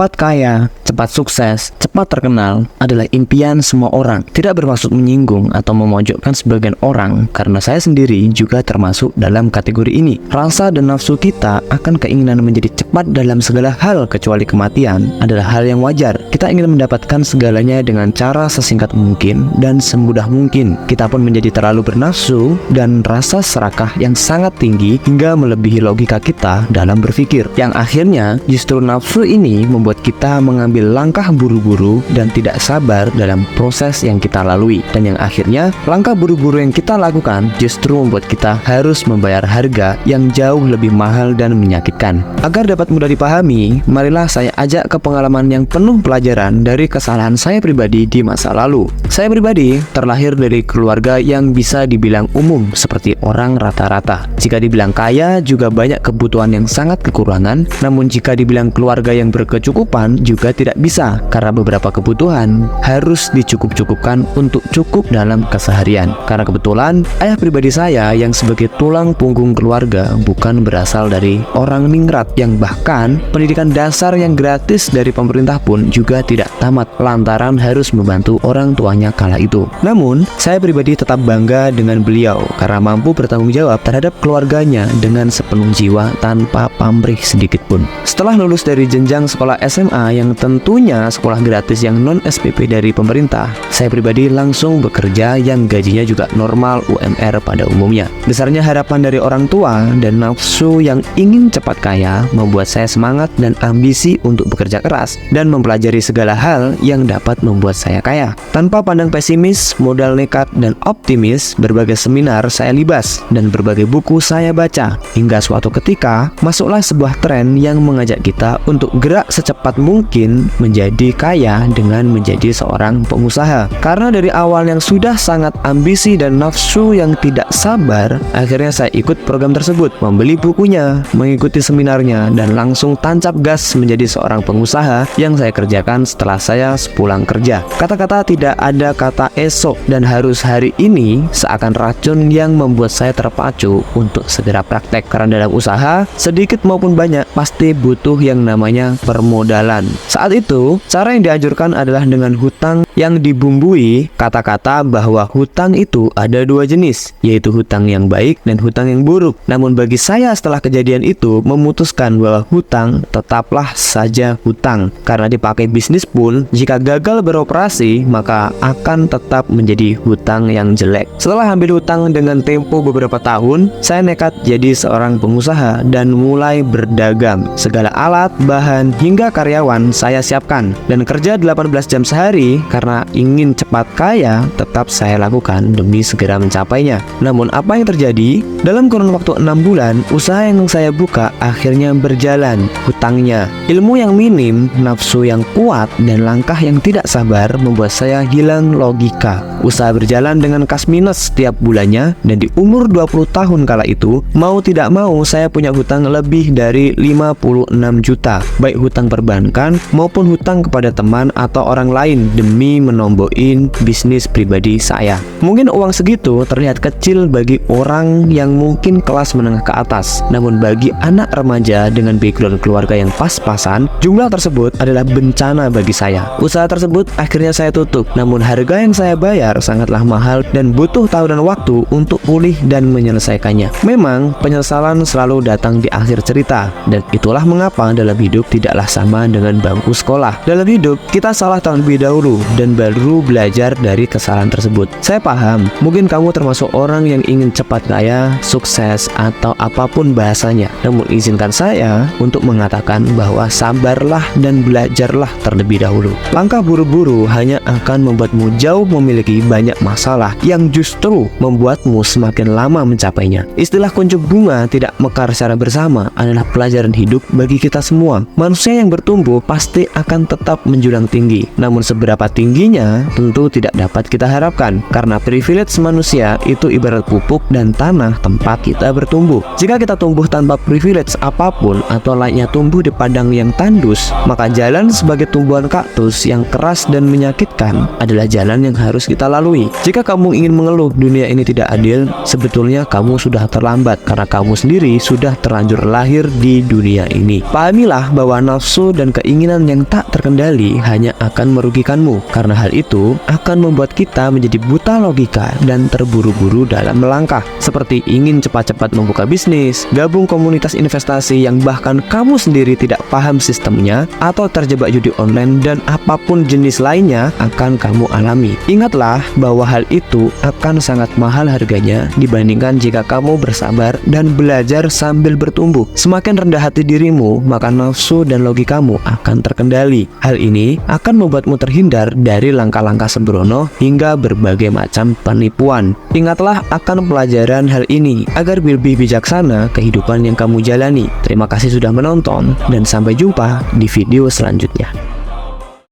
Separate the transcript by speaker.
Speaker 1: Cepat kaya, cepat sukses, cepat terkenal adalah impian semua orang. Tidak bermaksud menyinggung atau memojokkan sebagian orang, karena saya sendiri juga termasuk dalam kategori ini. Rasa dan nafsu kita akan keinginan menjadi cepat dalam segala hal kecuali kematian adalah hal yang wajar. Kita ingin mendapatkan segalanya dengan cara sesingkat mungkin dan semudah mungkin. Kita pun menjadi terlalu bernafsu dan rasa serakah yang sangat tinggi hingga melebihi logika kita dalam berpikir. Yang akhirnya justru nafsu ini membuat kita mengambil langkah buru-buru dan tidak sabar dalam proses yang kita lalui. Dan yang akhirnya langkah buru-buru yang kita lakukan justru membuat kita harus membayar harga yang jauh lebih mahal dan menyakitkan. Agar dapat mudah dipahami, marilah saya ajak ke pengalaman yang penuh pelajaran dari kesalahan saya pribadi di masa lalu. Saya pribadi terlahir dari keluarga yang bisa dibilang umum seperti orang rata-rata. Jika dibilang kaya, juga banyak kebutuhan yang sangat kekurangan. Namun jika dibilang keluarga yang berkecukupan, juga tidak bisa, karena beberapa kebutuhan harus dicukup-cukupkan untuk cukup dalam keseharian. Karena kebetulan ayah pribadi saya yang sebagai tulang punggung keluarga bukan berasal dari orang ningrat, yang bahkan pendidikan dasar yang gratis dari pemerintah pun juga tidak tamat lantaran harus membantu orang tuanya kala itu. Namun saya pribadi tetap bangga dengan beliau karena mampu bertanggung jawab terhadap keluarganya dengan sepenuh jiwa tanpa pamrih sedikit pun. Setelah lulus dari jenjang sekolah SMA yang tentunya sekolah gratis yang non-SPP dari pemerintah, saya pribadi langsung bekerja yang gajinya juga normal UMR pada umumnya. Besarnya harapan dari orang tua dan nafsu yang ingin cepat kaya membuat saya semangat dan ambisi untuk bekerja keras dan mempelajari segala hal yang dapat membuat saya kaya. Tanpa pandang pesimis, modal nekat, dan optimis, berbagai seminar saya libas dan berbagai buku saya baca. Hingga suatu ketika, masuklah sebuah tren yang mengajak kita untuk gerak secepat mungkin menjadi kaya dengan menjadi seorang pengusaha. Karena dari awal yang sudah sangat ambisi dan nafsu yang tidak sabar, akhirnya saya ikut program tersebut, membeli bukunya, mengikuti seminarnya, dan langsung tancap gas menjadi seorang pengusaha yang saya kerjakan setelah saya sepulang kerja. Kata-kata tidak ada kata esok dan harus hari ini seakan racun yang membuat saya terpacu untuk segera praktek. Karena dalam usaha, sedikit maupun banyak, pasti butuh yang namanya permodalan. Saat itu, cara yang dianjurkan adalah dengan hutang yang dibumbui kata-kata bahwa hutang itu ada dua jenis, yaitu hutang yang baik dan hutang yang buruk. Namun bagi saya setelah kejadian itu memutuskan bahwa hutang tetaplah saja hutang, karena dipakai bisnis pun jika gagal beroperasi maka akan tetap menjadi hutang yang jelek. Setelah ambil hutang dengan tempo beberapa tahun, saya nekat jadi seorang pengusaha dan mulai berdagang. Segala alat, bahan, hingga karyawan saya siapkan dan kerja 18 jam sehari. Karena ingin cepat kaya, tetap saya lakukan demi segera mencapainya. Namun apa yang terjadi? Dalam kurun waktu 6 bulan, usaha yang saya buka akhirnya berjalan. Hutangnya, ilmu yang minim, nafsu yang kuat, dan langkah yang tidak sabar membuat saya hilang logika. Usaha berjalan dengan kas minus setiap bulannya, dan di umur 20 tahun kala itu, mau tidak mau saya punya hutang lebih dari 56 juta, baik hutang perbankan maupun hutang kepada teman atau orang lain demi menombokin bisnis pribadi saya. Mungkin uang segitu terlihat kecil bagi orang yang mungkin kelas menengah ke atas, namun bagi anak remaja dengan background keluarga yang pas-pasan, jumlah tersebut adalah bencana bagi saya. Usaha tersebut akhirnya saya tutup, namun harga yang saya bayar sangatlah mahal dan butuh tahunan waktu untuk pulih dan menyelesaikannya. Memang penyesalan selalu datang di akhir cerita, dan itulah mengapa dalam hidup tidaklah sama dengan bangku sekolah. Dalam hidup kita salah terlebih dahulu dan baru belajar dari kesalahan tersebut. Saya paham, mungkin kamu termasuk orang yang ingin cepat kaya, sukses, atau apapun bahasanya. Namun izinkan saya untuk mengatakan bahwa sabarlah dan belajarlah terlebih dahulu. Langkah buru-buru hanya akan membuatmu jauh memiliki banyak masalah yang justru membuatmu semakin lama mencapainya. Istilah kuncup bunga tidak mekar secara bersama adalah pelajaran hidup bagi kita semua. Manusia yang bertumbuh pasti akan tetap menjulang tinggi, namun seberapa tingginya tentu tidak dapat kita harapkan, karena privilege manusia itu ibarat pupuk dan tanah tempat kita bertumbuh. Jika kita tumbuh tanpa privilege apapun atau layaknya tumbuh di padang yang tandus, maka jalan sebagai tumbuhan kaktus yang keras dan menyakitkan adalah jalan yang harus kita lalui. Jika kamu ingin mengeluh dunia ini tidak adil, sebetulnya kamu sudah terlambat, karena kamu sendiri sudah terlanjur lahir di dunia ini. Pahamilah bahwa nafsu dan keinginan yang yang tak terkendali hanya akan merugikanmu, karena hal itu akan membuat kita menjadi buta logika dan terburu-buru dalam melangkah, seperti ingin cepat-cepat membuka bisnis, gabung komunitas investasi yang bahkan kamu sendiri tidak paham sistemnya, atau terjebak judi online dan apapun jenis lainnya akan kamu alami. Ingatlah bahwa hal itu akan sangat mahal harganya dibandingkan jika kamu bersabar dan belajar sambil bertumbuh. Semakin rendah hati dirimu, maka nafsu dan logikamu akan terkendali. Hal ini akan membuatmu terhindar dari langkah-langkah sembrono hingga berbagai macam penipuan. Ingatlah akan pelajaran hal ini agar lebih bijaksana kehidupan yang kamu jalani. Terima kasih sudah menonton dan sampai jumpa di video selanjutnya.